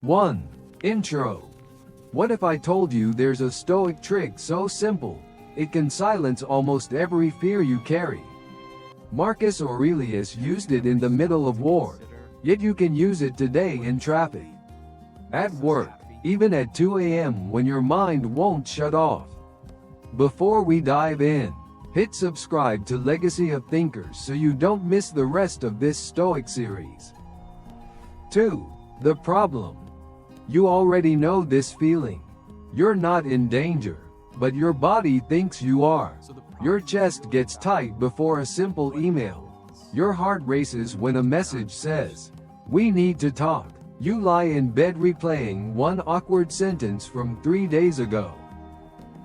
1. Intro. What if I told you there's a Stoic trick so simple, it can silence almost every fear you carry? Marcus Aurelius used it in the middle of war, yet you can use it today in traffic, at work, even at 2 a.m. when your mind won't shut off. Before we dive in, hit subscribe to Legacy of Thinkers so you don't miss the rest of this Stoic series. 2. The problem. You already know this feeling. You're not in danger, but your body thinks you are. Your chest gets tight before a simple email. Your heart races when a message says, "We need to talk." You lie in bed replaying one awkward sentence from 3 days ago,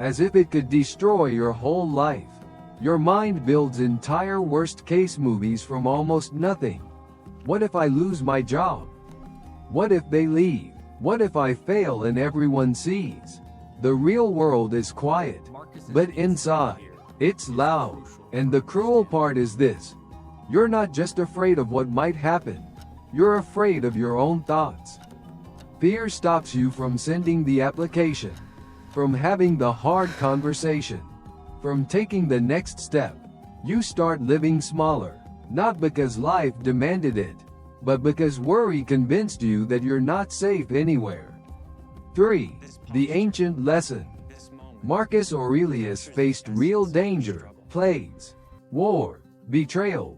as if it could destroy your whole life. Your mind builds entire worst-case movies from almost nothing. What if I lose my job? What if they leave? What if I fail and everyone sees? The real world is quiet, but inside, it's loud. And the cruel part is this: you're not just afraid of what might happen, you're afraid of your own thoughts. Fear stops you from sending the application, from having the hard conversation, from taking the next step. You start living smaller, not because life demanded it, but because worry convinced you that you're not safe anywhere. 3. The ancient lesson. Marcus Aurelius faced real danger, plagues, war, betrayal,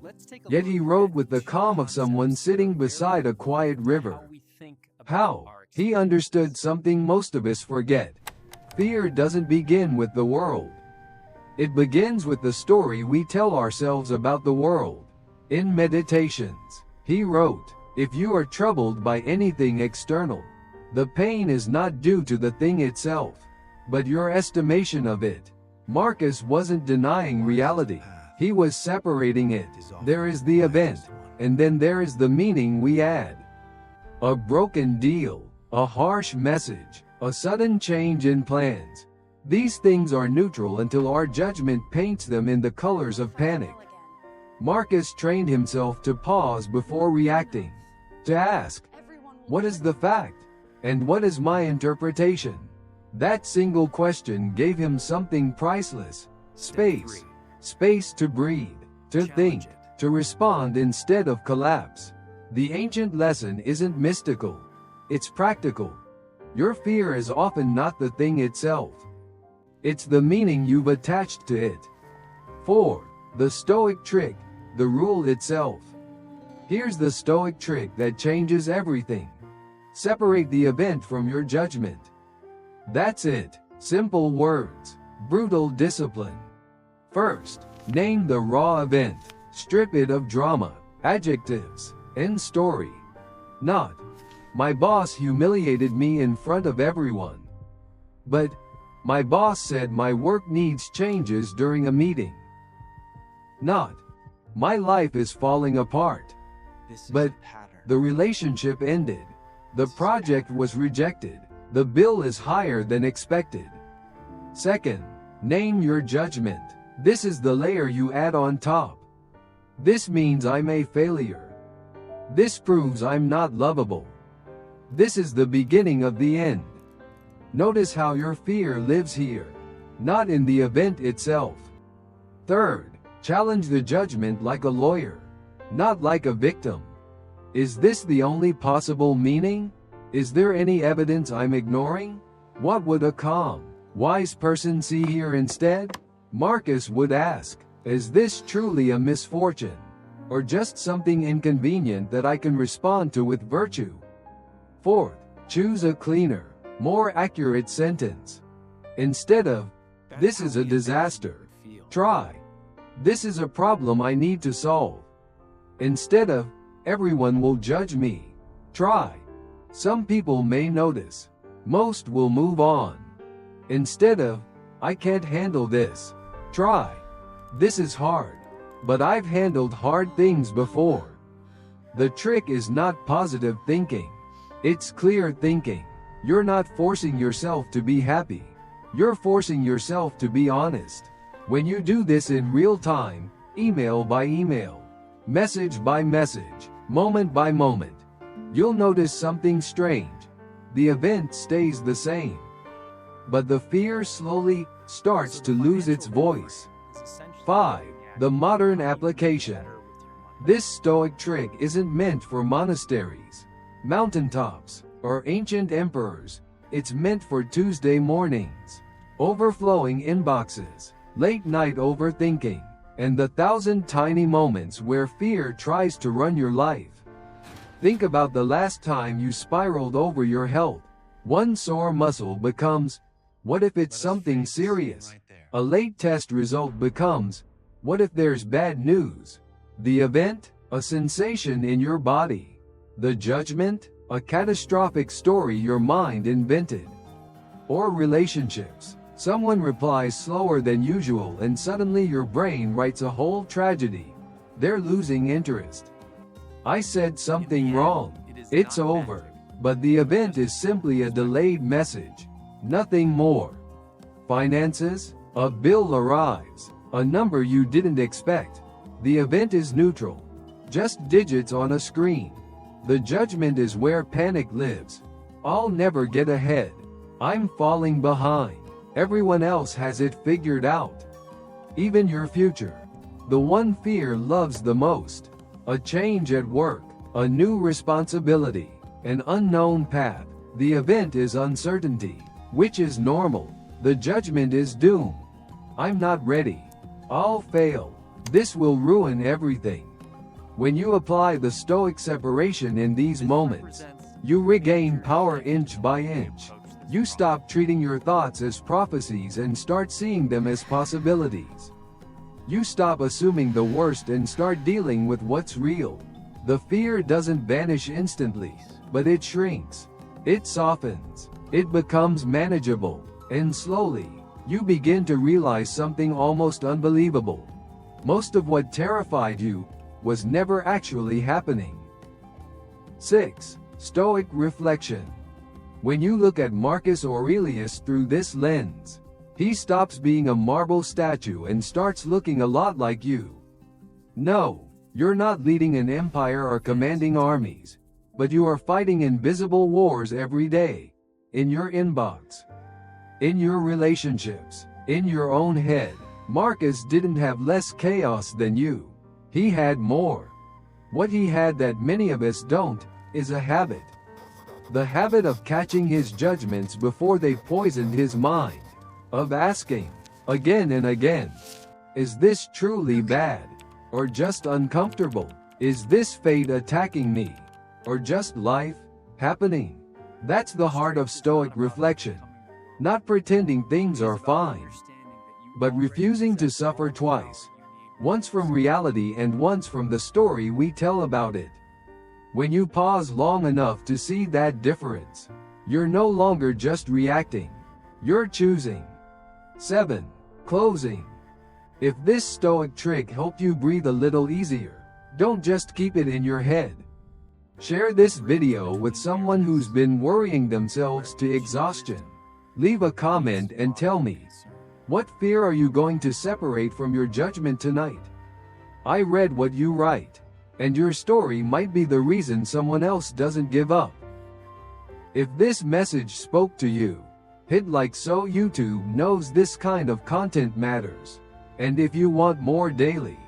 yet he wrote with the calm of someone sitting beside a quiet river. How? He understood something most of us forget. Fear doesn't begin with the world. It begins with the story we tell ourselves about the world. In Meditations, he wrote, "If you are troubled by anything external, the pain is not due to the thing itself, but your estimation of it." Marcus wasn't denying reality. He was separating it. There is the event, and then there is the meaning we add. A broken deal, a harsh message, a sudden change in plans. These things are neutral until our judgment paints them in the colors of panic. Marcus trained himself to pause before reacting, to ask, "What is the fact? And what is my interpretation?" That single question gave him something priceless: space. Space to breathe, to think, to respond instead of collapse. The ancient lesson isn't mystical, it's practical. Your fear is often not the thing itself. It's the meaning you've attached to it. 4. The Stoic trick, the rule itself. Here's the Stoic trick that changes everything. Separate the event from your judgment. That's it. Simple words, brutal discipline. First, name the raw event. Strip it of drama, adjectives, and story. Not, "My boss humiliated me in front of everyone," but, "My boss said my work needs changes during a meeting." Not, "My life is falling apart," but, "The relationship ended. The project was rejected. The bill is higher than expected." Second, name your judgment. This is the layer you add on top. This means I'm a failure. This proves I'm not lovable. This is the beginning of the end. Notice how your fear lives here, not in the event itself. Third, challenge the judgment like a lawyer, not like a victim. Is this the only possible meaning? Is there any evidence I'm ignoring? What would a calm, wise person see here instead? Marcus would ask, "Is this truly a misfortune, or just something inconvenient that I can respond to with virtue?" Fourth, choose a cleaner, more accurate sentence. Instead of, "This is a disaster," try, "This is a problem I need to solve." Instead of, "Everyone will judge me," try, "Some people may notice. Most will move on." Instead of, "I can't handle this," try, "This is hard, but I've handled hard things before." The trick is not positive thinking. It's clear thinking. You're not forcing yourself to be happy. You're forcing yourself to be honest. When you do this in real time, email by email, message by message, moment by moment, you'll notice something strange. the event stays the same. But the fear slowly starts to lose its voice. 5. The modern application. This Stoic trick isn't meant for monasteries, mountaintops, or ancient emperors. It's meant for Tuesday mornings, overflowing inboxes, late night overthinking, and the 1,000 tiny moments where fear tries to run your life. Think about the last time you spiraled over your health. One sore muscle becomes, what if it's something serious? A late test result becomes, what if there's bad news? The event, a sensation in your body. The judgment, a catastrophic story your mind invented. Or relationships. Someone replies slower than usual and suddenly your brain writes a whole tragedy. They're losing interest. I said something wrong. It's over. But the event is simply a delayed message. Nothing more. Finances, a bill arrives, a number you didn't expect. The event is neutral, just digits on a screen. The judgment is where panic lives. I'll never get ahead. I'm falling behind. Everyone else has it figured out. Even your future. The one fear loves the most. A change at work, a new responsibility, an unknown path. The event is uncertainty, which is normal. The judgment is doom. I'm not ready. I'll fail. This will ruin everything. When you apply the Stoic separation in these moments, you regain power inch by inch. You stop treating your thoughts as prophecies and start seeing them as possibilities. You stop assuming the worst and start dealing with what's real. The fear doesn't vanish instantly, but it shrinks. It softens. It becomes manageable. And slowly, you begin to realize something almost unbelievable. Most of what terrified you was never actually happening. 6. Stoic reflection. When you look at Marcus Aurelius through this lens, he stops being a marble statue and starts looking a lot like you. No, you're not leading an empire or commanding armies, but you are fighting invisible wars every day, in your inbox, in your relationships, in your own head. Marcus didn't have less chaos than you. He had more. What he had that many of us don't, is a habit. The habit of catching his judgments before they poisoned his mind. Of asking, again and again, is this truly bad? Or just uncomfortable? Is this fate attacking me? Or just life happening? That's the heart of Stoic reflection. Not pretending things are fine, but refusing to suffer twice. Once from reality and once from the story we tell about it. When you pause long enough to see that difference, you're no longer just reacting. You're choosing. 7. Closing. If this Stoic trick helped you breathe a little easier, don't just keep it in your head. Share this video with someone who's been worrying themselves to exhaustion. Leave a comment and tell me, what fear are you going to separate from your judgment tonight? I read what you write, and your story might be the reason someone else doesn't give up. If this message spoke to you, hit like so YouTube knows this kind of content matters. And if you want more daily,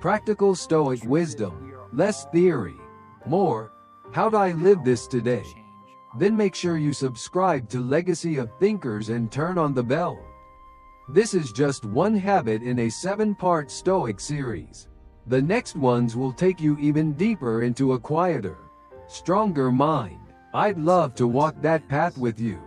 practical Stoic wisdom, less theory, more, how'd I live this today? Then make sure you subscribe to Legacy of Thinkers and turn on the bell. This is just one habit in a 7-part Stoic series. The next ones will take you even deeper into a quieter, stronger mind. I'd love to walk that path with you.